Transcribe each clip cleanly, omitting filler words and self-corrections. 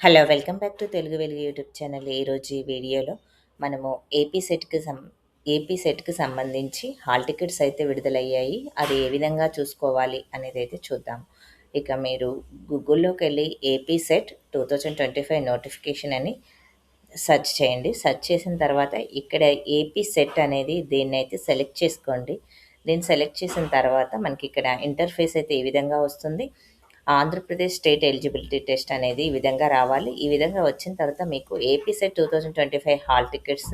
Hello! Welcome back to Telugu వెలుగు YouTube channel. ఈరోజు ఈ వీడియోలో మనము ఏపీ సెట్‌కి ఏపీ సెట్‌కి సంబంధించి హాల్ టికెట్స్ అయితే విడుదలయ్యాయి. అది ఏ విధంగా చూసుకోవాలి అనేదైతే చూద్దాం. ఇక మీరు గూగుల్‌లోకెళ్ళి ఏపీ సెట్ 2025 నోటిఫికేషన్ అని సెర్చ్ చేయండి. సెర్చ్ చేసిన తర్వాత ఇక్కడ ఏపీ సెట్ అనేది దీన్నైతే సెలెక్ట్ చేసుకోండి. దీన్ని సెలెక్ట్ చేసిన తర్వాత మనకిక్కడ ఇంటర్ఫేస్ అయితే ఈ విధంగా వస్తుంది. ఆంధ్రప్రదేశ్ స్టేట్ ఎలిజిబిలిటీ టెస్ట్ అనేది ఈ విధంగా రావాలి. ఈ విధంగా వచ్చిన తర్వాత మీకు AP SET 2025 hall tickets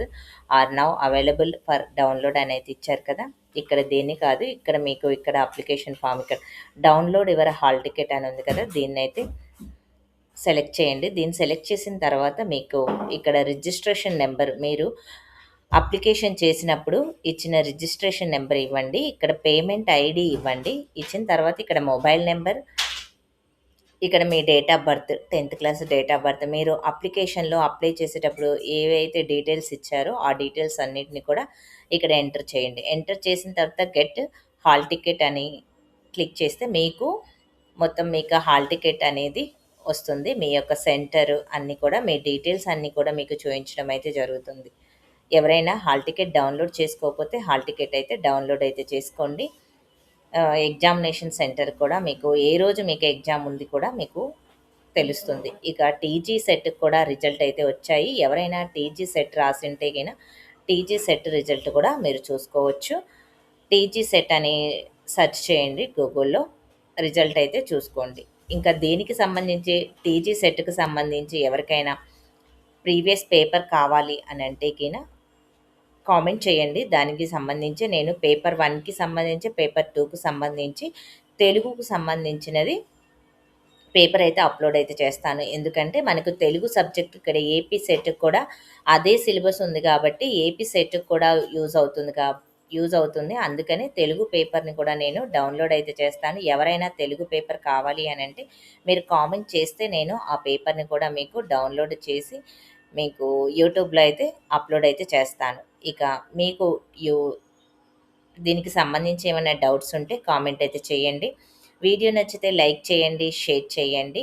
are now available for download అనేది ఇచ్చారు కదా! ఇక్కడ దేన్ని కాదు. ఇక్కడ మీకు ఇక్కడ అప్లికేషన్ ఫార్మ్ ఇక్కడ డౌన్‌లోడ్ యువర్ హాల్ టికెట్ అని ఉంది కదా! దీన్నైతే సెలెక్ట్ చేయండి. దీన్ని సెలెక్ట్ చేసిన తర్వాత మీకు ఇక్కడ రిజిస్ట్రేషన్ నెంబర్ మీరు అప్లికేషన్ చేసినప్పుడు ఇచ్చిన రిజిస్ట్రేషన్ నెంబర్ ఇవ్వండి. ఇక్కడ పేమెంట్ ఐడీ ఇవ్వండి. ఇచ్చిన తర్వాత ఇక్కడ మొబైల్ నెంబర్, ఇక్కడ మీ date of birth, 10th class date of birth, మీరు అప్లికేషన్‌లో అప్లై చేసేటప్పుడు ఏవైతే డీటెయిల్స్ ఇచ్చారో ఆ డీటెయిల్స్ అన్నిటిని కూడా ఇక్కడ ఎంటర్ చేయండి. ఎంటర్ చేసిన తర్వాత గెట్ హాల్ టికెట్ అని క్లిక్ చేస్తే మీకు మొత్తం మీకు హాల్ టికెట్ అనేది వస్తుంది. మీ యొక్క సెంటర్ అన్నీ కూడా మీ డీటెయిల్స్ అన్నీ కూడా మీకు చూయించడం అయితే జరుగుతుంది. ఎవరైనా హాల్ టికెట్ డౌన్లోడ్ చేసుకోకపోతే హాల్ టికెట్ అయితే డౌన్లోడ్ అయితే చేసుకోండి. ఎగ్జామినేషన్ సెంటర్ కూడా మీకు ఏ రోజు మీకు ఎగ్జామ్ ఉంది కూడా మీకు తెలుస్తుంది. ఇక టీజీ సెట్‌కి కూడా రిజల్ట్ అయితే వచ్చాయి. ఎవరైనా టీజీ సెట్ రాసుంటే గిన టీజీ సెట్ రిజల్ట్ కూడా మీరు చూసుకోవచ్చు. టీజీ సెట్ అని సెర్చ్ చేయండి గూగుల్‌లో. రిజల్ట్ అయితే చూసుకోండి. ఇంకా దీనికి సంబంధించి టీజీ సెట్‌కి సంబంధించి ఎవరికైనా ప్రీవియస్ పేపర్ కావాలి అని అంటే గిన కామెంట్ చేయండి. దానికి సంబంధించి నేను పేపర్ 1కి సంబంధించి, పేపర్ 2కి సంబంధించి, తెలుగుకు సంబంధించినది పేపర్ అయితే అప్లోడ్ అయితే చేస్తాను. ఎందుకంటే మనకు తెలుగు సబ్జెక్ట్ ఇక్కడ ఏపీ సెట్‌కి కూడా అదే సిలబస్ ఉంది కాబట్టి ఏపీ సెట్‌కి కూడా యూజ్ అవుతుంది. అందుకని తెలుగు పేపర్‌ని కూడా నేను డౌన్లోడ్ అయితే చేస్తాను. ఎవరైనా తెలుగు పేపర్ కావాలి అని అంటే మీరు కామెంట్ చేస్తే నేను ఆ పేపర్‌ని కూడా మీకు డౌన్లోడ్ చేసి మీకు యూట్యూబ్‌లో అయితే అప్లోడ్ అయితే చేస్తాను. ఇక మీకు యూ దీనికి సంబంధించి ఏమైనా డౌట్స్ ఉంటే కామెంట్ అయితే చేయండి. వీడియో నచ్చితే లైక్ చేయండి, షేర్ చేయండి.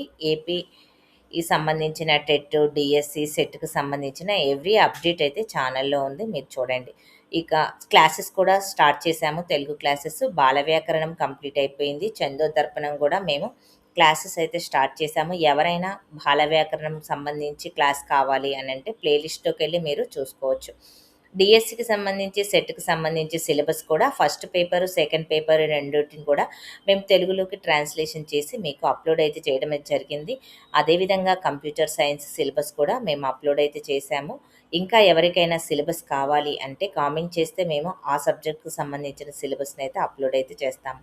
ఈ సంబంధించిన టెట్, డిఎస్సి, సెట్‌కి సంబంధించిన ఎవ్రీ అప్డేట్ అయితే ఛానల్‌లో ఉంది. మీరు చూడండి. ఇక క్లాసెస్ కూడా స్టార్ట్ చేశాము. తెలుగు క్లాసెస్ బాల వ్యాకరణం కంప్లీట్ అయిపోయింది. చందోదర్పణం కూడా మేము క్లాసెస్ అయితే స్టార్ట్ చేశాము. ఎవరైనా బాల వ్యాకరణం సంబంధించి క్లాస్ కావాలి అని అంటే ప్లేలిస్ట్‌లోకెళ్ళి మీరు చూసుకోవచ్చు. డిఎస్సికి సంబంధించి, సెట్‌కి సంబంధించి సిలబస్ కూడా ఫస్ట్ పేపరు, సెకండ్ పేపర్ రెండిటిని కూడా మేము తెలుగులోకి ట్రాన్స్‌లేషన్ చేసి మీకు అప్లోడ్ అయితే చేయడం అయితే జరిగింది. అదేవిధంగా కంప్యూటర్ సైన్స్ సిలబస్ కూడా మేము అప్లోడ్ అయితే చేశాము. ఇంకా ఎవరికైనా సిలబస్ కావాలి అంటే కామెంట్ చేస్తే మేము ఆ సబ్జెక్ట్‌కి సంబంధించిన సిలబస్‌ని అయితే అప్లోడ్ అయితే చేస్తాము.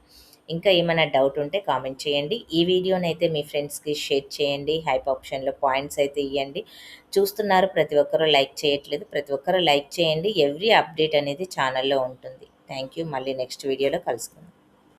ఇంకా ఏమైనా డౌట్ ఉంటే కామెంట్ చేయండి. ఈ వీడియోనైతే మీ ఫ్రెండ్స్‌కి షేర్ చేయండి. హైప్ ఆప్షన్‌లో పాయింట్స్ అయితే ఇయ్యండి. చూస్తున్నారు ప్రతి ఒక్కరు లైక్ చేయట్లేదు. ప్రతి ఒక్కరు లైక్ చేయండి. ఎవ్రీ అప్డేట్ అనేది ఛానల్‌లో ఉంటుంది. Thank you. మళ్ళీ నెక్స్ట్ వీడియోలో కలుసుకుందాం.